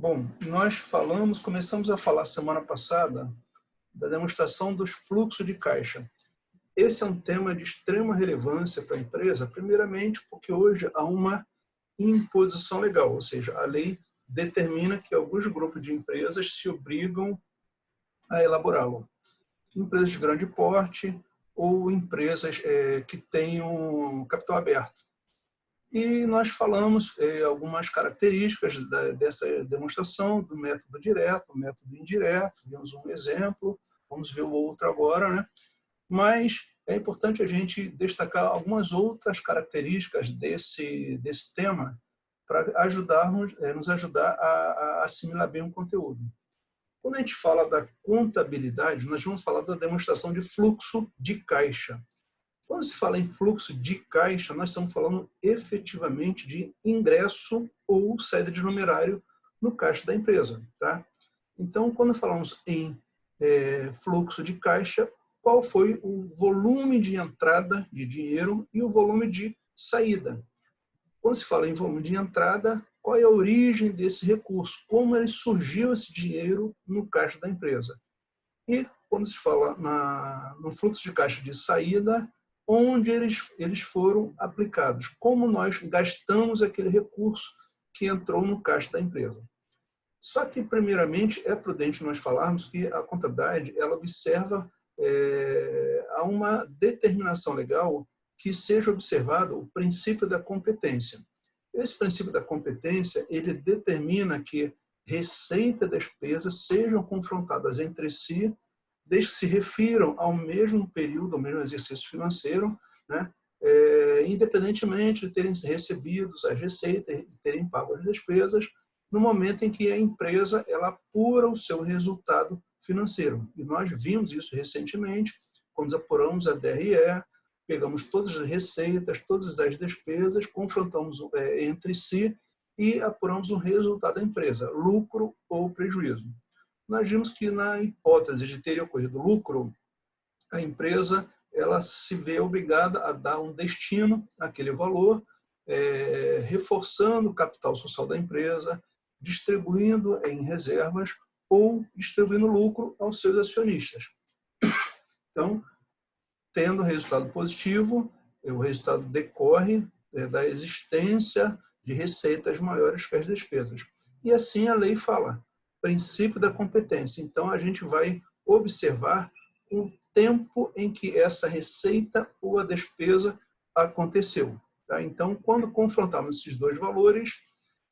Bom, começamos a falar semana passada da demonstração dos fluxos de caixa. Esse é um tema de extrema relevância para a empresa, primeiramente porque hoje há uma imposição legal, ou seja, a lei determina que alguns grupos de empresas se obrigam a elaborá-lo. Empresas de grande porte ou empresas que tenham capital aberto. E nós falamos algumas características dessa demonstração, do método direto, do método indireto, vimos um exemplo, vamos ver o outro agora, né? Mas é importante a gente destacar algumas outras características desse tema para nos ajudar a assimilar bem o conteúdo. Quando a gente fala da contabilidade, nós vamos falar da demonstração de fluxo de caixa. Quando se fala em fluxo de caixa, nós estamos falando efetivamente de ingresso ou saída de numerário no caixa da empresa. Tá? Então, quando falamos em fluxo de caixa, qual foi o volume de entrada de dinheiro e o volume de saída? Quando se fala em volume de entrada, qual é a origem desse recurso? Como ele surgiu esse dinheiro no caixa da empresa? E quando se fala no fluxo de caixa de saída, onde eles foram aplicados, como nós gastamos aquele recurso que entrou no caixa da empresa. Só que, primeiramente, é prudente nós falarmos que a contabilidade ela observa a uma determinação legal que seja observado o princípio da competência. Esse princípio da competência ele determina que receita e despesa sejam confrontadas entre si, desde que se refiram ao mesmo período, ao mesmo exercício financeiro, né? Independentemente de terem recebido as receitas e terem pago as despesas, no momento em que a empresa ela apura o seu resultado financeiro. E nós vimos isso recentemente, quando apuramos a DRE, pegamos todas as receitas, todas as despesas, confrontamos entre si e apuramos o resultado da empresa, lucro ou prejuízo. Nós vimos que, na hipótese de ter ocorrido lucro, a empresa ela se vê obrigada a dar um destino àquele valor, reforçando o capital social da empresa, distribuindo em reservas ou distribuindo lucro aos seus acionistas. Então, tendo resultado positivo, o resultado decorre da existência de receitas maiores que as despesas. E assim a lei fala, princípio da competência. Então, a gente vai observar o tempo em que essa receita ou a despesa aconteceu. Tá? Então, quando confrontarmos esses dois valores,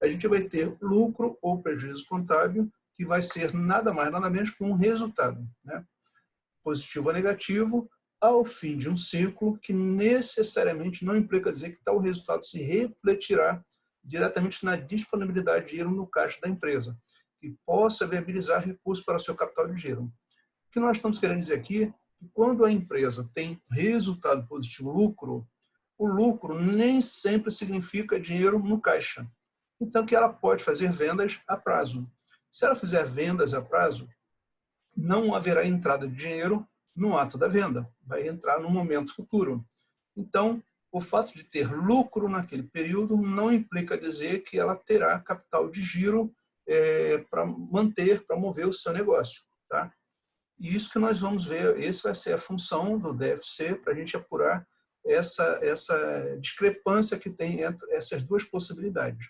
a gente vai ter lucro ou prejuízo contábil, que vai ser nada mais, nada menos que um resultado, né? Positivo ou negativo, ao fim de um ciclo, que necessariamente não implica dizer que tal resultado se refletirá diretamente na disponibilidade de dinheiro no caixa da empresa, que possa viabilizar recursos para o seu capital de giro. O que nós estamos querendo dizer aqui é que quando a empresa tem resultado positivo, lucro, o lucro nem sempre significa dinheiro no caixa. Então, que ela pode fazer vendas a prazo. Se ela fizer vendas a prazo, não haverá entrada de dinheiro no ato da venda, vai entrar no momento futuro. Então, o fato de ter lucro naquele período não implica dizer que ela terá capital de giro para manter, para mover o seu negócio. Tá? E isso que nós vamos ver, esse vai ser a função do DFC para a gente apurar essa discrepância que tem entre essas duas possibilidades.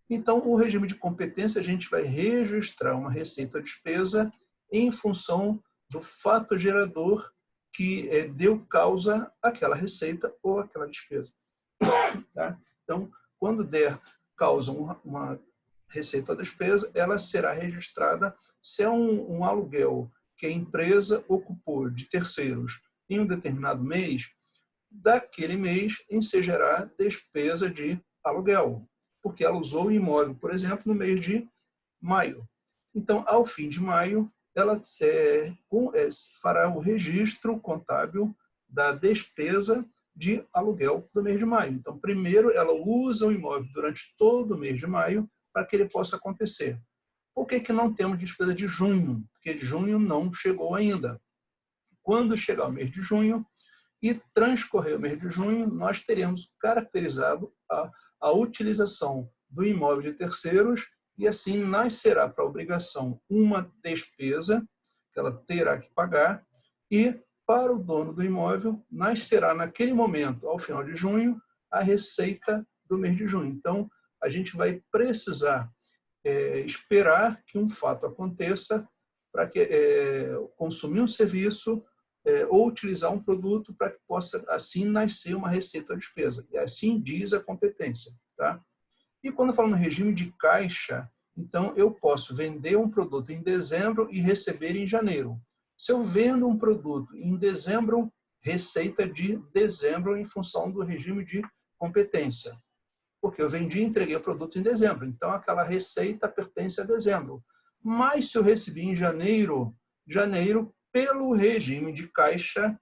Então, o regime de competência, a gente vai registrar uma receita ou despesa em função do fato gerador que deu causa àquela receita ou àquela despesa. Tá? Então, quando der causa uma receita ou despesa, ela será registrada se é um aluguel que a empresa ocupou de terceiros em um determinado mês, daquele mês ensejará despesa de aluguel, porque ela usou o imóvel, por exemplo, no mês de maio. Então, ao fim de maio, ela fará o registro contábil da despesa de aluguel do mês de maio. Então, primeiro, ela usa o imóvel durante todo o mês de maio para que ele possa acontecer. Por que não temos despesa de junho? Porque junho não chegou ainda. Quando chegar o mês de junho e transcorrer o mês de junho, nós teremos caracterizado a utilização do imóvel de terceiros e assim nascerá para a obrigação uma despesa que ela terá que pagar e para o dono do imóvel nascerá naquele momento, ao final de junho, a receita do mês de junho. Então, a gente vai precisar esperar que um fato aconteça para que consumir um serviço ou utilizar um produto para que possa assim nascer uma receita ou despesa. E assim diz a competência, tá? E quando falamos no regime de caixa, então eu posso vender um produto em dezembro e receber em janeiro. Se eu vendo um produto em dezembro, receita de dezembro em função do regime de competência. Porque eu vendi e entreguei o produto em dezembro, então aquela receita pertence a dezembro. Mas se eu recebi em janeiro, pelo regime de caixa,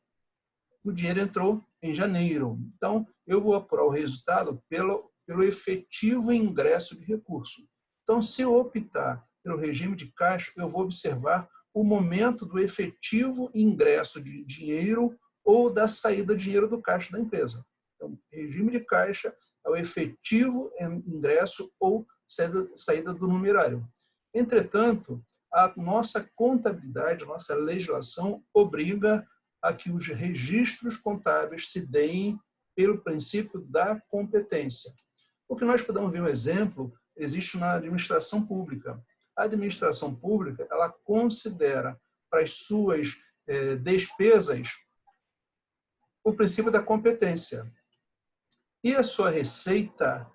o dinheiro entrou em janeiro. Então, eu vou apurar o resultado pelo efetivo ingresso de recurso. Então, se eu optar pelo regime de caixa, eu vou observar o momento do efetivo ingresso de dinheiro ou da saída de dinheiro do caixa da empresa. Então, regime de caixa é o efetivo ingresso ou saída do numerário. Entretanto, a nossa contabilidade, a nossa legislação obriga a que os registros contábeis se deem pelo princípio da competência. O que nós podemos ver um exemplo existe na administração pública. A administração pública, ela considera para as suas despesas o princípio da competência. E a sua receita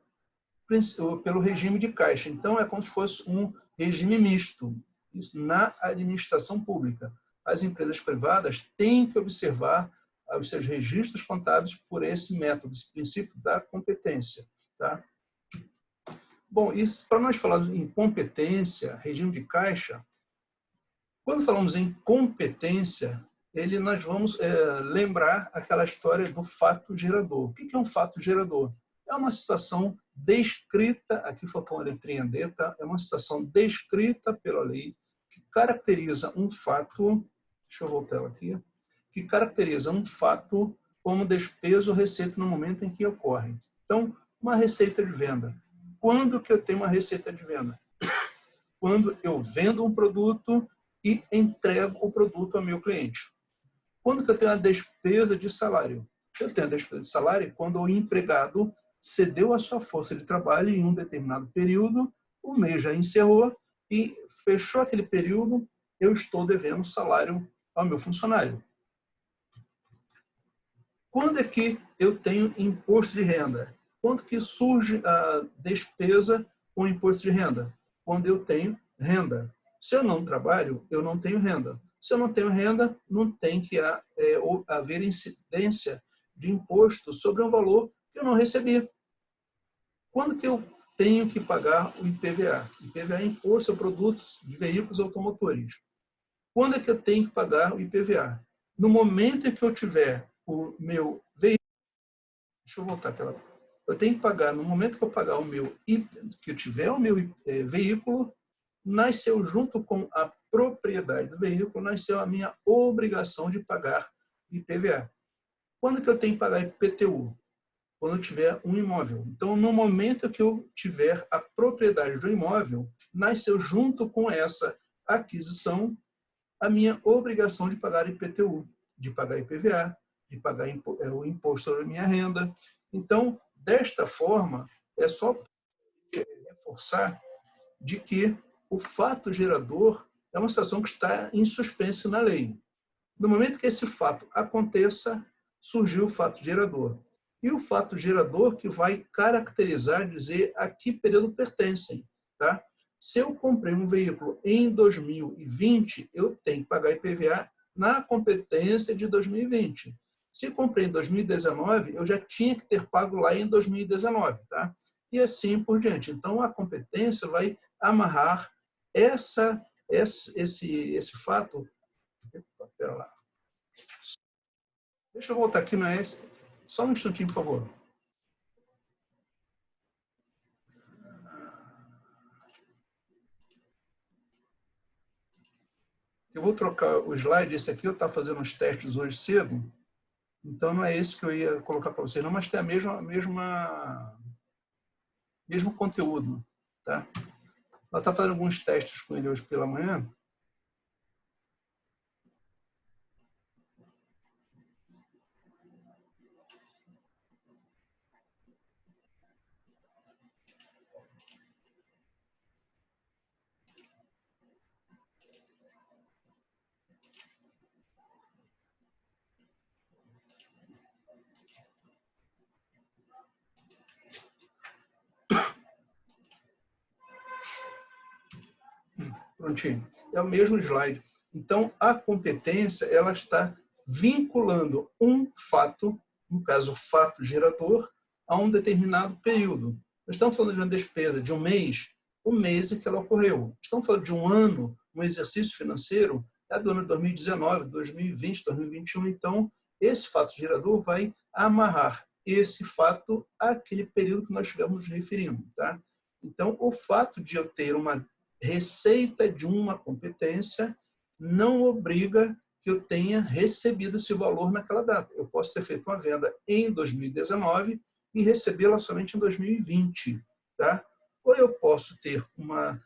pelo regime de caixa. Então, é como se fosse um regime misto. Isso na administração pública. As empresas privadas têm que observar os seus registros contábeis por esse método, esse princípio da competência. Tá? Bom, isso, para nós falarmos em competência, regime de caixa, quando falamos em competência, nós vamos lembrar aquela história do fato gerador. O que é um fato gerador? É uma situação descrita, aqui faltou uma letrinha D, tá? É uma situação descrita pela lei que caracteriza um fato, deixa eu voltar ela aqui, que caracteriza um fato como despesa ou receita no momento em que ocorre. Então, uma receita de venda. Quando que eu tenho uma receita de venda? Quando eu vendo um produto e entrego o produto ao meu cliente. Quando que eu tenho a despesa de salário? Eu tenho a despesa de salário quando o empregado cedeu a sua força de trabalho em um determinado período, o mês já encerrou e fechou aquele período, eu estou devendo salário ao meu funcionário. Quando é que eu tenho imposto de renda? Quando que surge a despesa com imposto de renda? Quando eu tenho renda. Se eu não trabalho, eu não tenho renda. Se eu não tenho renda, não tem que haver incidência de imposto sobre um valor que eu não recebi. Quando que eu tenho que pagar o IPVA? IPVA é Imposto a Produtos de Veículos Automotores. Quando é que eu tenho que pagar o IPVA? No momento em que eu tiver o meu veículo, deixa eu voltar aquela. Eu tenho que pagar, no momento que eu pagar que eu tiver o meu veículo, nasceu junto com a propriedade do veículo, nasceu a minha obrigação de pagar IPVA. Quando que eu tenho que pagar IPTU? Quando eu tiver um imóvel. Então, no momento que eu tiver a propriedade do imóvel, nasceu junto com essa aquisição a minha obrigação de pagar IPTU, de pagar IPVA, de pagar o imposto sobre a minha renda. Então, desta forma, é só reforçar de que o fato gerador é uma situação que está em suspense na lei. No momento que esse fato aconteça, surgiu o fato gerador. E o fato gerador que vai caracterizar, dizer a que período pertencem. Tá? Se eu comprei um veículo em 2020, eu tenho que pagar IPVA na competência de 2020. Se eu comprei em 2019, eu já tinha que ter pago lá em 2019. Tá? E assim por diante. Então, a competência vai amarrar esse fato. Espera lá. Deixa eu voltar aqui na S. Só um instantinho, por favor. Eu vou trocar o slide. Esse aqui eu estava fazendo uns testes hoje cedo. Então, não é esse que eu ia colocar para vocês, não, mas tem mesmo conteúdo. Tá? Ela está fazendo alguns testes com ele hoje pela manhã. Prontinho. É o mesmo slide. Então, a competência ela está vinculando um fato, no caso, o fato gerador, a um determinado período. Nós estamos falando de uma despesa de um mês, o mês em que ela ocorreu. Estamos falando de um ano, um exercício financeiro, é do ano de 2019, 2020, 2021. Então, esse fato gerador vai amarrar esse fato àquele período que nós estivemos nos referindo. Tá? Então, o fato de eu ter uma receita de uma competência não obriga que eu tenha recebido esse valor naquela data. Eu posso ter feito uma venda em 2019 e recebê-la somente em 2020. Tá? Ou eu posso ter uma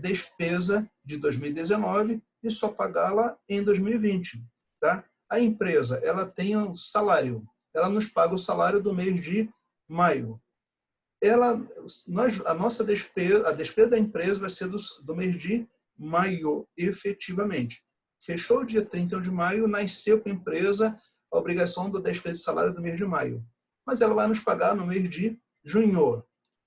despesa de 2019 e só pagá-la em 2020. Tá? A empresa ela tem um salário, ela nos paga o salário do mês de maio. A nossa despesa, a despesa da empresa vai ser do mês de maio, efetivamente. Fechou o dia 31 de maio, nasceu com a empresa a obrigação da despesa de salário do mês de maio. Mas ela vai nos pagar no mês de junho.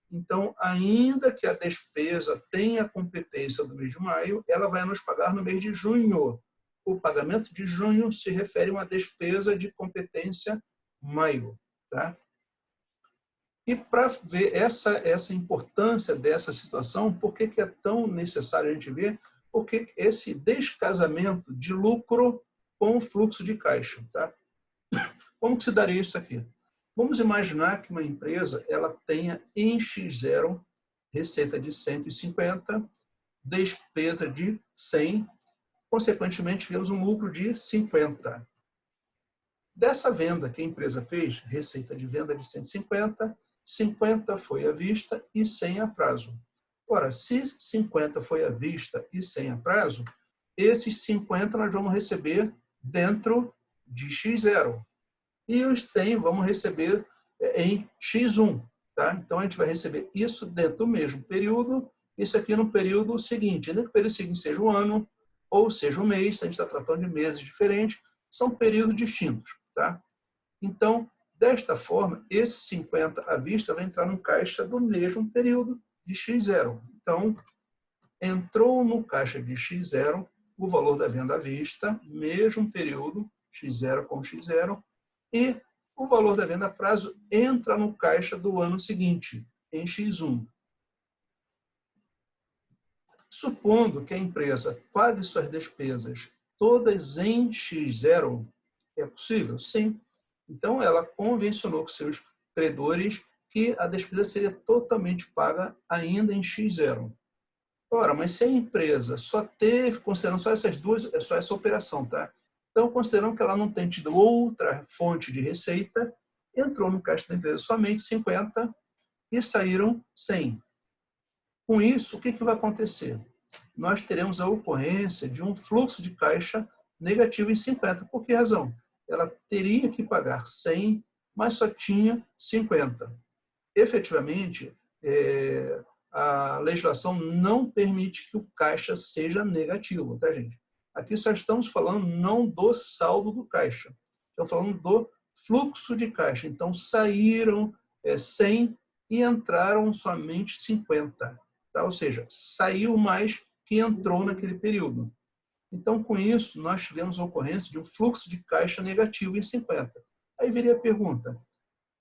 Então, ainda que a despesa tenha competência do mês de maio, ela vai nos pagar no mês de junho. O pagamento de junho se refere a uma despesa de competência maio. Tá? E para ver essa importância dessa situação, por que é tão necessário a gente ver? Porque esse descasamento de lucro com o fluxo de caixa. Tá? Como que se daria isso aqui? Vamos imaginar que uma empresa ela tenha em X0 receita de 150, despesa de 100, consequentemente, tivemos um lucro de 50. Dessa venda que a empresa fez, receita de venda de 150, 50 foi à vista e 100 a prazo. Ora, se 50 foi à vista e 100 a prazo, esses 50 nós vamos receber dentro de X0. E os 100 vamos receber em X1. Tá? Então, a gente vai receber isso dentro do mesmo período, isso aqui no período seguinte. Ainda que o período seguinte seja um ano, ou seja um mês, a gente está tratando de meses diferentes, são períodos distintos. Tá? Então, desta forma, esse 50 à vista vai entrar no caixa do mesmo período de X0. Então, entrou no caixa de X0 o valor da venda à vista, mesmo período, X0 com X0, e o valor da venda a prazo entra no caixa do ano seguinte, em X1. Supondo que a empresa pague suas despesas todas em X0, é possível? Sim. Então, ela convencionou com seus credores que a despesa seria totalmente paga ainda em X0. Ora, mas se a empresa só teve, considerando só essas duas, é só essa operação, tá? Então, considerando que ela não tem tido outra fonte de receita, entrou no caixa da empresa somente 50 e saíram 100. Com isso, o que vai acontecer? Nós teremos a ocorrência de um fluxo de caixa negativo em 50. Por que razão? Ela teria que pagar 100, mas só tinha 50. Efetivamente, a legislação não permite que o caixa seja negativo, tá, gente? Aqui só estamos falando não do saldo do caixa, estamos falando do fluxo de caixa. Então, saíram 100 e entraram somente 50. Tá? Ou seja, saiu mais que entrou naquele período. Então, com isso, nós tivemos a ocorrência de um fluxo de caixa negativo em 50. Aí viria a pergunta,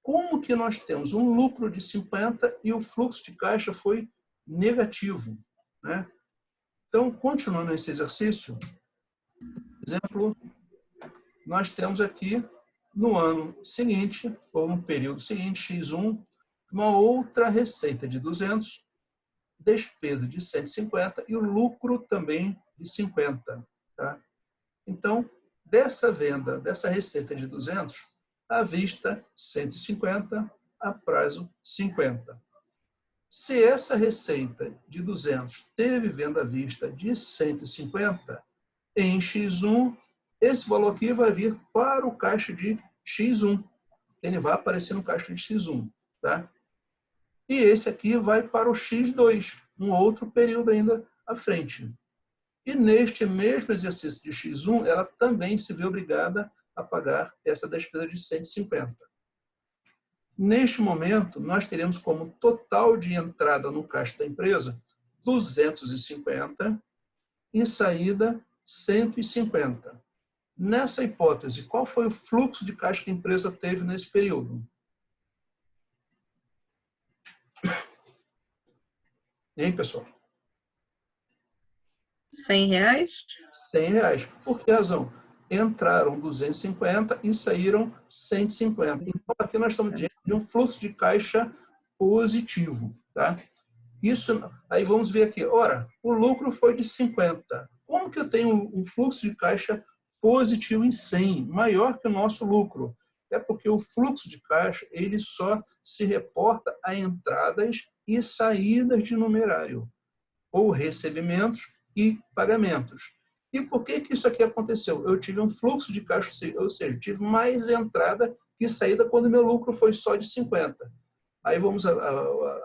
como que nós temos um lucro de 50 e o fluxo de caixa foi negativo? Né? Então, continuando esse exercício, por exemplo, nós temos aqui no ano seguinte, ou no período seguinte, X1, uma outra receita de 200, despesa de 150 e o lucro também de 50. Tá? Então, dessa venda, dessa receita de 200, à vista 150, a prazo 50. Se essa receita de 200 teve venda à vista de 150, em X1, esse valor aqui vai vir para o caixa de X1. Ele vai aparecer no caixa de X1. Tá? E esse aqui vai para o X2, um outro período ainda à frente. E neste mesmo exercício de X1, ela também se vê obrigada a pagar essa despesa de 150. Neste momento, nós teremos como total de entrada no caixa da empresa 250 e saída 150. Nessa hipótese, qual foi o fluxo de caixa que a empresa teve nesse período? E aí, pessoal? R$100? R$100. Por que razão? Entraram 250 e saíram 150. Então, aqui nós estamos diante de um fluxo de caixa positivo. Tá? Isso, aí vamos ver aqui. Ora, o lucro foi de 50. Como que eu tenho um fluxo de caixa positivo em 100, maior que o nosso lucro? É porque o fluxo de caixa ele só se reporta a entradas e saídas de numerário, ou recebimentos e pagamentos. E por que isso aqui aconteceu? Eu tive um fluxo de caixa, ou seja, tive mais entrada que saída quando meu lucro foi só de 50. Aí vamos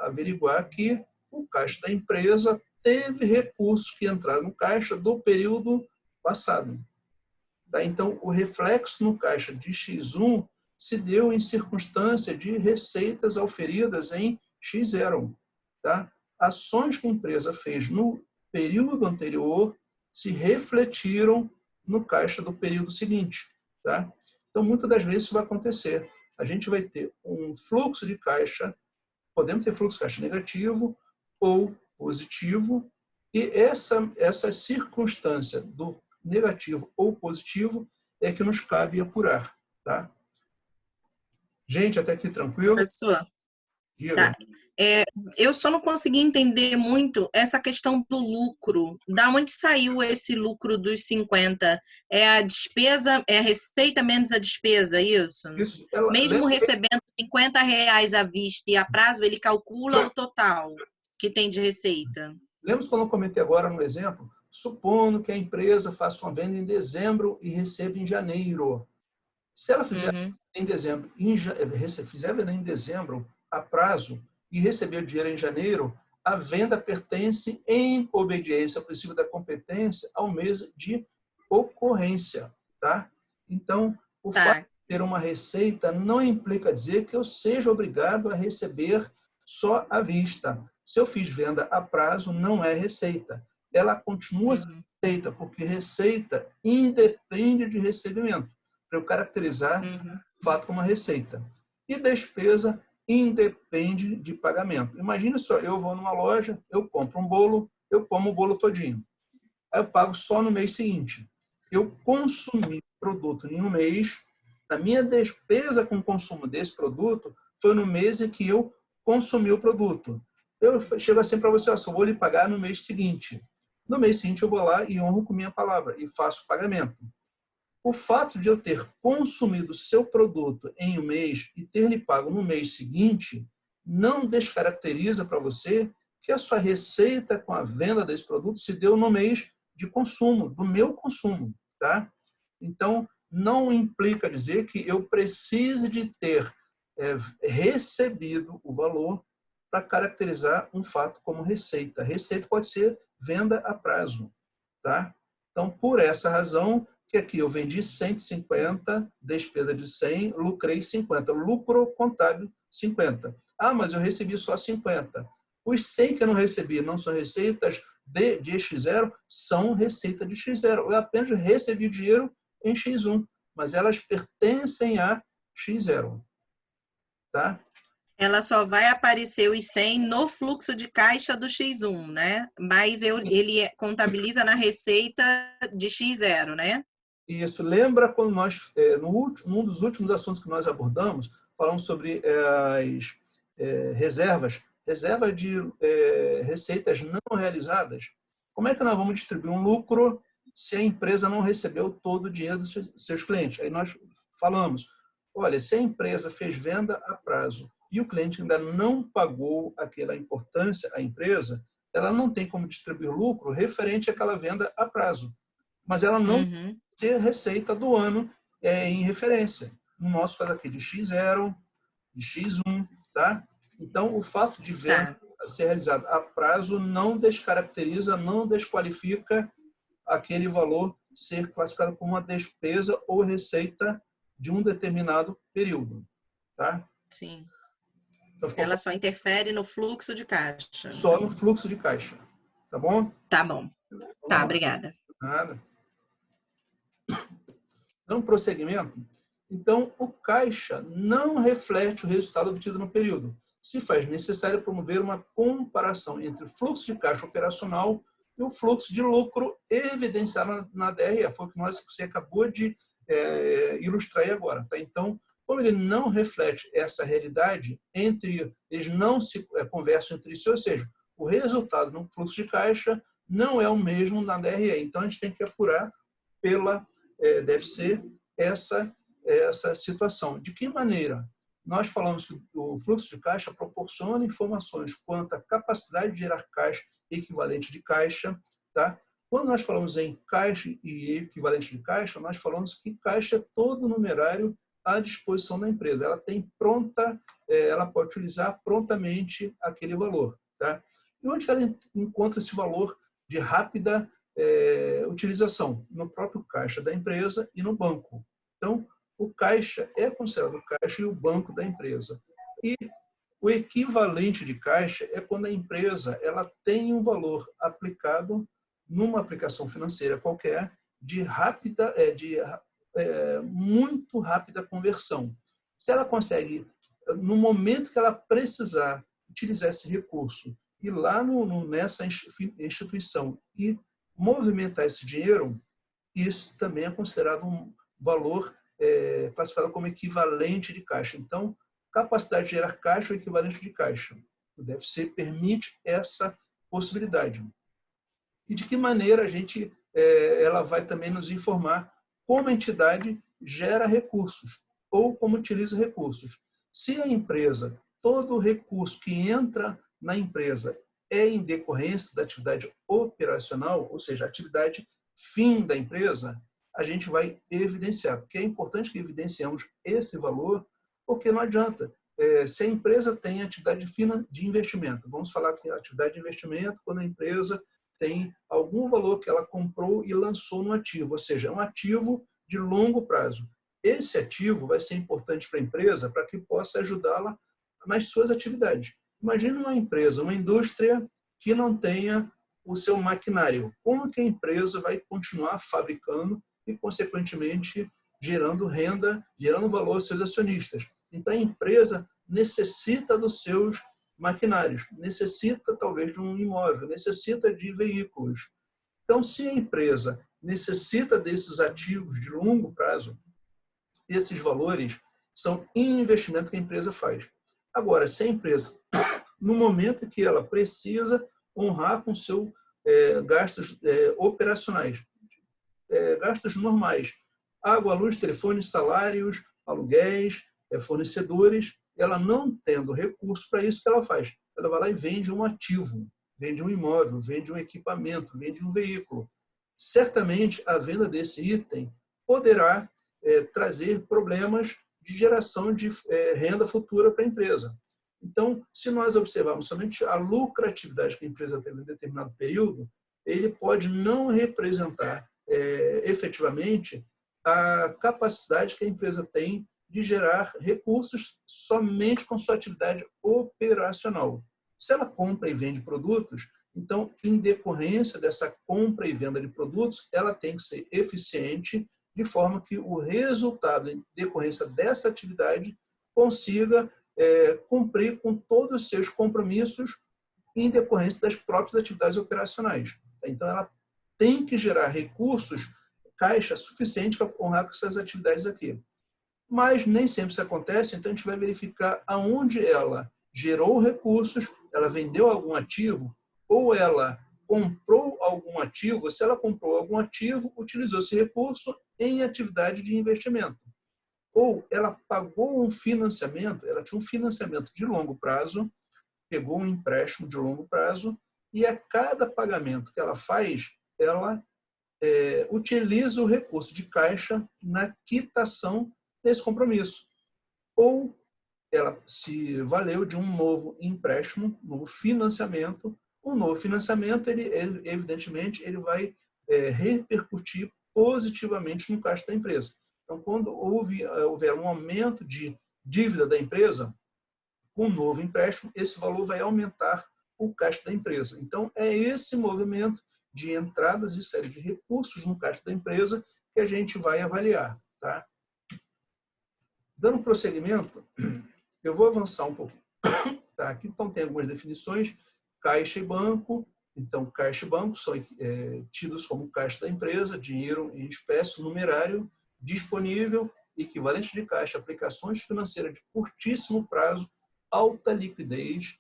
averiguar que o caixa da empresa teve recursos que entraram no caixa do período passado. Tá? Então, o reflexo no caixa de X1 se deu em circunstância de receitas auferidas em X0. Tá? Ações que a empresa fez no período anterior se refletiram no caixa do período seguinte. Tá? Então, muitas das vezes isso vai acontecer. A gente vai ter um fluxo de caixa, podemos ter fluxo de caixa negativo ou positivo, e essa circunstância do negativo ou positivo é que nos cabe apurar. Tá? Gente, até aqui tranquilo? Professor, tá. Eu só não consegui entender muito essa questão do lucro. Da onde saiu esse lucro dos 50? É a despesa, é a receita menos a despesa, isso? Mesmo recebendo R$50 à vista e a prazo, ele calcula o total que tem de receita. Lembra quando eu comentei agora no exemplo? Supondo que a empresa faça uma venda em dezembro e receba em janeiro. Se ela fizer em dezembro, fizer venda em dezembro a prazo e receber o dinheiro em janeiro, a venda pertence, em obediência ao princípio da competência, ao mês de ocorrência. Tá? Então, o fato de ter uma receita não implica dizer que eu seja obrigado a receber só à vista. Se eu fiz venda a prazo, não é receita. Ela continua sendo receita, porque receita independe de recebimento, para eu caracterizar o fato como uma receita. E despesa independe de pagamento. Imagina só, eu vou numa loja, eu compro um bolo, eu como o bolo todinho. Aí eu pago só no mês seguinte. Eu consumi o produto em um mês, a minha despesa com o consumo desse produto foi no mês em que eu consumi o produto. Eu chego assim para você, só vou lhe pagar no mês seguinte. No mês seguinte eu vou lá e honro com minha palavra e faço o pagamento. O fato de eu ter consumido o seu produto em um mês e ter lhe pago no mês seguinte não descaracteriza para você que a sua receita com a venda desse produto se deu no mês de consumo, do meu consumo. Tá? Então, não implica dizer que eu precise de ter recebido o valor para caracterizar um fato como receita. Receita pode ser venda a prazo. Tá? Então, por essa razão, que aqui eu vendi 150, despesa de 100, lucrei 50. Lucro contábil, 50. Ah, mas eu recebi só 50. Os 100 que eu não recebi não são receitas de X0, são receita de X0. Eu apenas recebi dinheiro em X1, mas elas pertencem a X0. Tá? Ela só vai aparecer os 100 no fluxo de caixa do X1, né? Mas ele contabiliza na receita de X0, né? Isso. Lembra quando nós, num dos últimos assuntos que nós abordamos, falamos sobre as reservas de receitas não realizadas? Como é que nós vamos distribuir um lucro se a empresa não recebeu todo o dinheiro dos seus clientes? Aí nós falamos, olha, se a empresa fez venda a prazo e o cliente ainda não pagou aquela importância à empresa, ela não tem como distribuir lucro referente àquela venda a prazo. Mas ela não tem receita do ano em referência. No nosso caso aqui de X0, de X1, tá? Então, o fato de venda ser realizada a prazo não descaracteriza, não desqualifica aquele valor ser classificado como uma despesa ou receita de um determinado período, tá? Sim. Então, ela só interfere no fluxo de caixa. Só no fluxo de caixa, tá bom? Tá bom. Tá, obrigada. Nada. Dando prosseguimento, então o caixa não reflete o resultado obtido no período. Se faz necessário promover uma comparação entre o fluxo de caixa operacional e o fluxo de lucro evidenciado na DRE. Foi o que você acabou de ilustrar aí agora. Tá? Então, como ele não reflete essa realidade, eles não se conversam entre si, ou seja, o resultado no fluxo de caixa não é o mesmo na DRE. Então, a gente tem que apurar deve ser essa situação. De que maneira? Nós falamos que o fluxo de caixa proporciona informações quanto à capacidade de gerar caixa e equivalente de caixa. Tá? Quando nós falamos em caixa e equivalente de caixa, nós falamos que caixa é todo o numerário à disposição da empresa. Ela tem ela pode utilizar prontamente aquele valor. Tá? E onde ela encontra esse valor de rápida utilização? No próprio caixa da empresa e no banco. Então, o caixa é considerado o caixa e o banco da empresa. E o equivalente de caixa é quando a empresa ela tem um valor aplicado numa aplicação financeira qualquer de muito rápida conversão. Se ela consegue, no momento que ela precisar utilizar esse recurso, ir lá nessa instituição e movimentar esse dinheiro, isso também é considerado um valor classificado como equivalente de caixa. Então, capacidade de gerar caixa ou equivalente de caixa. O DFC permite essa possibilidade. E de que maneira ela vai também nos informar como a entidade gera recursos ou como utiliza recursos. Se a empresa, todo recurso que entra na empresa é em decorrência da atividade operacional, ou seja, a atividade fim da empresa, a gente vai evidenciar, porque é importante que evidenciemos esse valor, porque não adianta. Se a empresa tem atividade de investimento, vamos falar que a atividade de investimento, quando a empresa tem algum valor que ela comprou e lançou no ativo, ou seja, é um ativo de longo prazo. Esse ativo vai ser importante para a empresa para que possa ajudá-la nas suas atividades. Imagine uma empresa, uma indústria que não tenha o seu maquinário. Como que a empresa vai continuar fabricando e, consequentemente, gerando renda, gerando valor aos seus acionistas? Então, a empresa necessita dos seus maquinários, necessita, talvez, de um imóvel, necessita de veículos. Então, se a empresa necessita desses ativos de longo prazo, esses valores são investimento que a empresa faz. Agora, se a empresa, no momento que ela precisa honrar com seus gastos operacionais, gastos normais, água, luz, telefone, salários, aluguéis, fornecedores, ela não tendo recurso para isso, que ela faz? Ela vai lá e vende um ativo, vende um imóvel, vende um equipamento, vende um veículo. Certamente, a venda desse item poderá trazer problemas de geração de renda futura para a empresa. Então, se nós observarmos somente a lucratividade que a empresa teve em determinado período, ele pode não representar efetivamente a capacidade que a empresa tem de gerar recursos somente com sua atividade operacional. Se ela compra e vende produtos, então, em decorrência dessa compra e venda de produtos, ela tem que ser eficiente, de forma que o resultado, em decorrência dessa atividade, consiga cumprir com todos os seus compromissos em decorrência das próprias atividades operacionais. Então, ela tem que gerar recursos, caixa suficiente para honrar com essas atividades aqui. Mas nem sempre isso acontece, então a gente vai verificar aonde ela gerou recursos, ela vendeu algum ativo, ou ela comprou algum ativo. Se ela comprou algum ativo, utilizou esse recurso em atividade de investimento. ou ela pagou um financiamento, ela tinha um financiamento de longo prazo, pegou um empréstimo de longo prazo, e a cada pagamento que ela faz, ela utiliza o recurso de caixa na quitação desse compromisso. Ou ela se valeu de um novo empréstimo, um novo financiamento. O novo financiamento, evidentemente, ele vai repercutir positivamente no caixa da empresa. Então, quando houver um aumento de dívida da empresa, com um novo empréstimo, esse valor vai aumentar o caixa da empresa. Então, é esse movimento de entradas e série de recursos no caixa da empresa que a gente vai avaliar. Tá? Dando prosseguimento, eu vou avançar um pouquinho. Tá? Aqui então, tem algumas definições, caixa e banco. Então, caixa e banco são tidos como caixa da empresa, dinheiro em espécie, numerário, disponível, equivalente de caixa, aplicações financeiras de curtíssimo prazo, alta liquidez,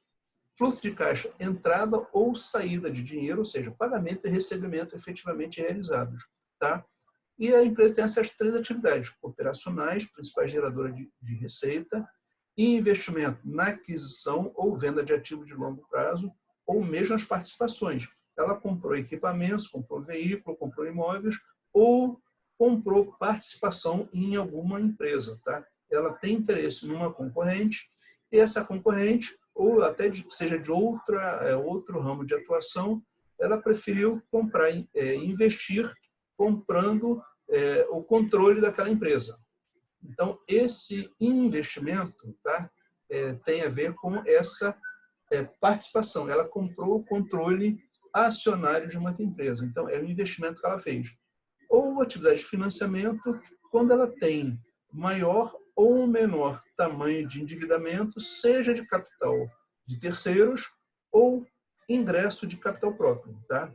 fluxo de caixa, entrada ou saída de dinheiro, ou seja, pagamento e recebimento efetivamente realizados. Tá? E a empresa tem essas três atividades operacionais, principais geradoras de receita, e investimento na aquisição ou venda de ativos de longo prazo, ou mesmo as participações. Ela comprou equipamentos, comprou veículo, comprou imóveis, ou comprou participação em alguma empresa. Tá? Ela tem interesse numa concorrente, e essa concorrente, ou até seja de outro ramo de atuação, ela preferiu comprar, investir comprando o controle daquela empresa. Então, esse investimento, tá, tem a ver com essa participação. Ela comprou o controle acionário de uma empresa. Então, é um investimento que ela fez. Ou atividade de financiamento, quando ela tem maior ou menor tamanho de endividamento, seja de capital de terceiros ou ingresso de capital próprio. Tá?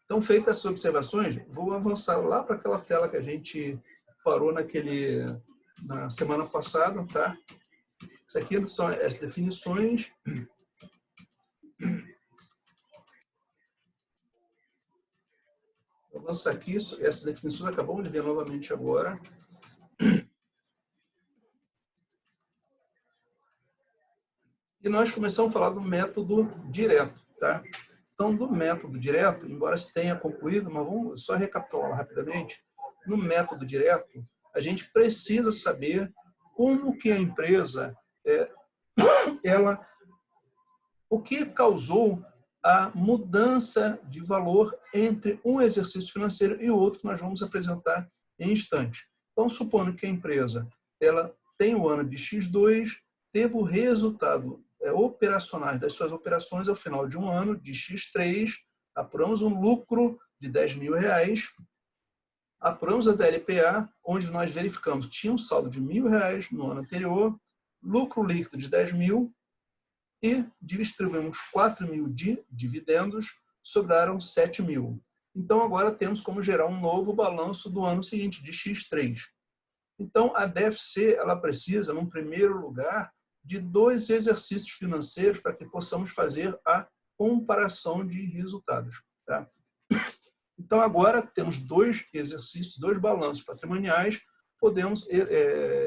Então, feitas essas observações, vou avançar lá para aquela tela que a gente parou na semana passada. Tá? Isso aqui são as definições. Vou avançar aqui, essas definições acabamos de ver novamente agora. E nós começamos a falar do método direto. Tá? Então, do método direto, embora se tenha concluído, mas vamos só recapitular rapidamente. No método direto, a gente precisa saber como que a empresa, o que causou a mudança de valor entre um exercício financeiro e o outro, que nós vamos apresentar em instante. Então, supondo que a empresa ela tem o ano de X2, teve o resultado operacionais das suas operações ao final de um ano de X3, apuramos um lucro de R$10.000, apuramos a DLPA, onde nós verificamos que tinha um saldo de R$1.000 no ano anterior, lucro líquido de 10.000 e distribuímos 4.000 de dividendos, sobraram 7.000. Então, agora temos como gerar um novo balanço do ano seguinte, de X3. Então, a DFC ela precisa, num primeiro lugar, de 2 exercícios financeiros para que possamos fazer a comparação de resultados. Tá? Então, agora temos 2 exercícios, 2 balanços patrimoniais, podemos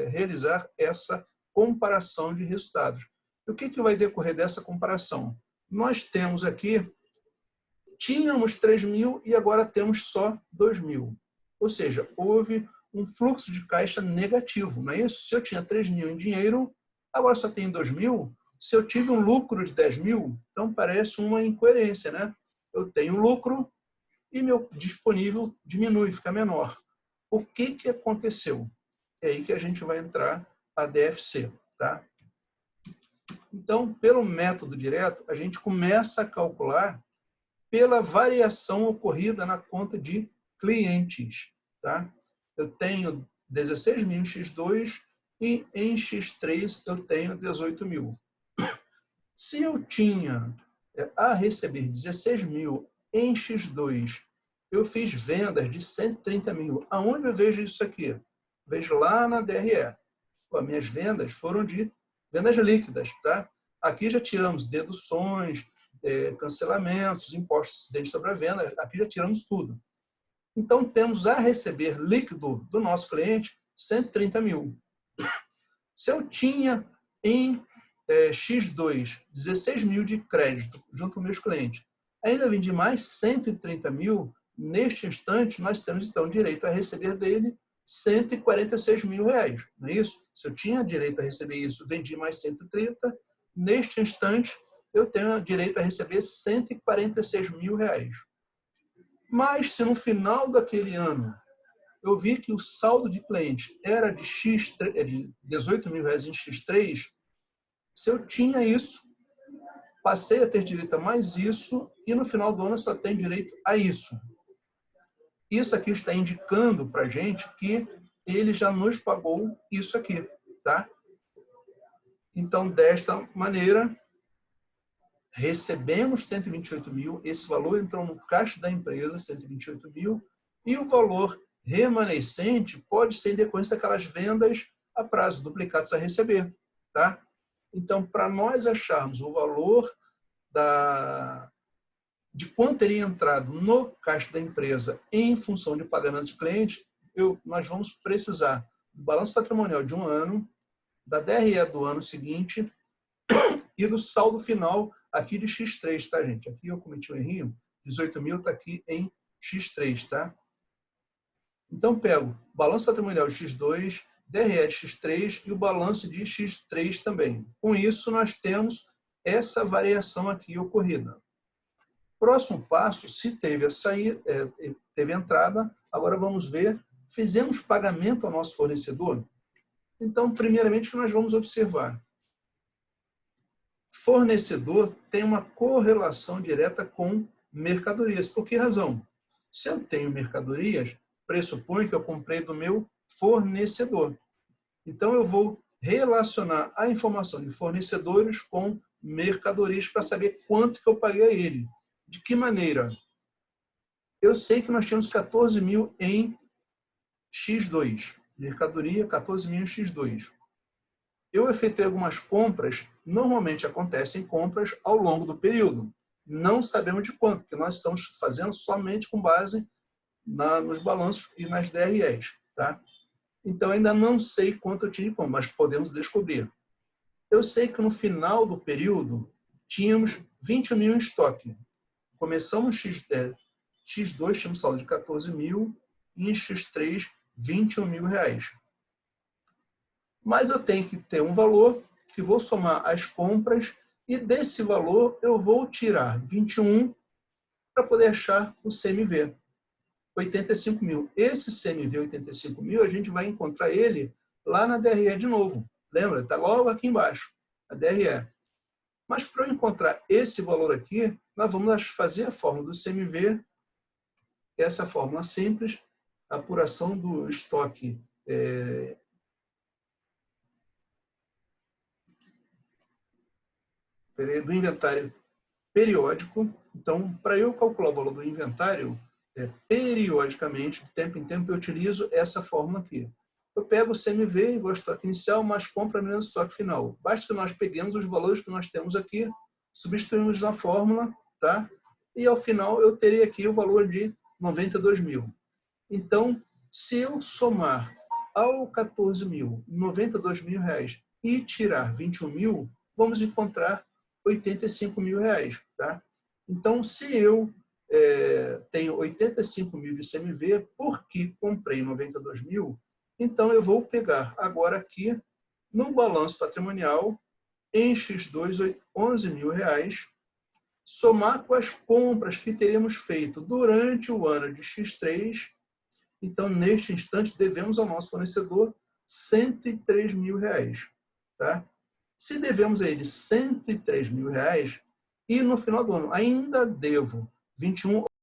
realizar essa comparação de resultados. E o que vai decorrer dessa comparação? Nós temos aqui, tínhamos 3.000 e agora temos só 2.000. Ou seja, houve um fluxo de caixa negativo, não é isso? Se eu tinha 3.000 em dinheiro, agora só tenho 2.000. Se eu tive um lucro de 10.000, então parece uma incoerência, né? Eu tenho lucro e meu disponível diminui, fica menor. O que aconteceu? É aí que a gente vai entrar a DFC, tá? Então, pelo método direto, a gente começa a calcular pela variação ocorrida na conta de clientes, tá? Eu tenho 16.000 em X2 e em X3 eu tenho 18.000. Se eu tinha a receber 16.000 em X2, eu fiz vendas de 130.000. Aonde eu vejo isso aqui? Vejo lá na DRE. Pô, minhas vendas foram de vendas líquidas, tá? Aqui já tiramos deduções, cancelamentos, impostos incidentes sobre a venda. Aqui já tiramos tudo. Então, temos a receber líquido do nosso cliente 130 mil. Se eu tinha em X2 16 mil de crédito junto com meus clientes, ainda vendi mais 130 mil, neste instante nós temos então direito a receber dele 146 mil reais, não é isso? Se eu tinha direito a receber isso, vendi mais 130, neste instante eu tenho direito a receber 146 mil reais. Mas se no final daquele ano eu vi que o saldo de cliente era de 18 mil reais em X3, se eu tinha isso, passei a ter direito a mais isso e no final do ano eu só tenho direito a isso. Isso aqui está indicando para a gente que ele já nos pagou isso aqui, tá? Então, desta maneira, recebemos 128 mil, esse valor entrou no caixa da empresa, 128 mil, e o valor remanescente pode ser em decorrência daquelas vendas a prazo, duplicados a receber, tá? Então, para nós acharmos o valor de quanto teria entrado no caixa da empresa em função de pagamentos de cliente, nós vamos precisar do balanço patrimonial de um ano, da DRE do ano seguinte e do saldo final aqui de X3, tá, gente? Aqui eu cometi um errinho, 18 mil está aqui em X3, tá? Então, pego o balanço patrimonial de X2, DRE de X3 e o balanço de X3 também. Com isso, nós temos essa variação aqui ocorrida. Próximo passo, se teve teve entrada, agora vamos ver, fizemos pagamento ao nosso fornecedor? Então, primeiramente, o que nós vamos observar? Fornecedor tem uma correlação direta com mercadorias. Por que razão? Se eu tenho mercadorias, pressupõe que eu comprei do meu fornecedor. Então, eu vou relacionar a informação de fornecedores com mercadorias para saber quanto que eu paguei a ele. De que maneira? Eu sei que nós tínhamos 14 mil em X2. Mercadoria, 14 mil em X2. Eu efetuei algumas compras, normalmente acontecem compras ao longo do período. Não sabemos de quanto, porque nós estamos fazendo somente com base nos balanços e nas DREs. Tá? Então, ainda não sei quanto eu tinha de compra, mas podemos descobrir. Eu sei que no final do período, tínhamos 20 mil em estoque. Começamos X2, tínhamos saldo de 14 mil, e em X3, 21 mil reais. Mas eu tenho que ter um valor que vou somar as compras e desse valor eu vou tirar 21 para poder achar o CMV, 85 mil. Esse CMV 85 mil, a gente vai encontrar ele lá na DRE de novo. Lembra? Está logo aqui embaixo, a DRE. Mas para eu encontrar esse valor aqui, nós vamos fazer a fórmula do CMV, essa fórmula simples, apuração do estoque do inventário periódico. Então, para eu calcular o valor do inventário, periodicamente, de tempo em tempo, eu utilizo essa fórmula aqui. Eu pego o CMV, igual ao estoque inicial, mais compra menos estoque final. Basta que nós peguemos os valores que nós temos aqui, substituímos na fórmula, tá? E ao final eu terei aqui o valor de 92 mil. Então, se eu somar ao 14 mil, 92 mil reais e tirar 21 mil, vamos encontrar 85 mil reais, tá? Então, se eu tenho 85 mil de CMV, porque comprei 92 mil, então eu vou pegar agora aqui no balanço patrimonial, em X2, 11 mil reais, somar com as compras que teremos feito durante o ano de X3. Então, neste instante, devemos ao nosso fornecedor 103 mil reais, tá? Se devemos a ele 103 mil reais e no final do ano ainda devo 21